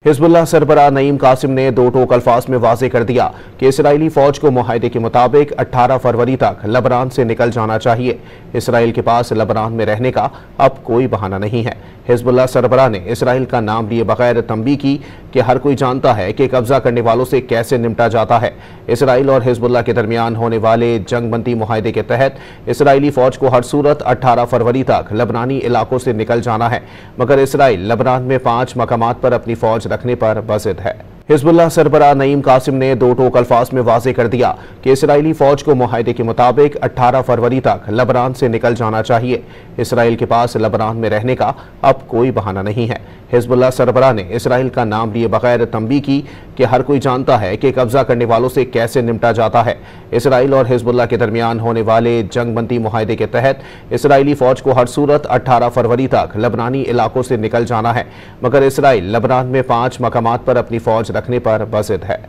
Hezbollah सरबराह Naeem Qasim ने दो टोक अल्फाज में वाज़ेह कर दिया कि इसराइली फौज को मुआहदे के मुताबिक 18 फरवरी तक लबनान से निकल जाना चाहिए। इसराइल के पास लबनान में रहने का अब कोई बहाना नहीं है। हिजबुल्लाह सरबराह ने इसराइल का नाम लिए बगैर तंबीह की कि हर कोई जानता है कि कब्जा करने वालों से कैसे निपटा जाता है। इसराइल और हिजबुल्लाह के दरमियान होने वाले जंगबंदी मुआहदे के तहत इसराइली फौज को हर सूरत 18 फरवरी तक लबनानी इलाकों से निकल जाना है, मगर इसराइल लबनान में 5 मकामात पर अपनी फौज रखने पर बज़िद है। हिजबुल्लाह सरबराह नईम कासिम ने दो टोक अल्फाज में वाज़ेह कर दिया कि इसराइली फौज को मुआहदे के मुताबिक 18 फरवरी तक लबनान से निकल जाना चाहिए। इसराइल के पास लबनान में रहने का अब कोई बहाना नहीं है। हिजबुल्लाह सरबराह ने इसराइल का नाम लिए बगैर तंबीह की कि हर कोई जानता है कि कब्जा करने वालों से कैसे निपटा जाता है। इसराइल और हिजबुल्लाह के दरमियान होने वाले जंगबंदी मुआहदे के तहत इसराइली फौज को हर सूरत 18 फरवरी तक लबनानी इलाकों से निकल जाना है, मगर इसराइल लबनान में 5 मकामात पर अपनी फौज रखने पर बज़िद है।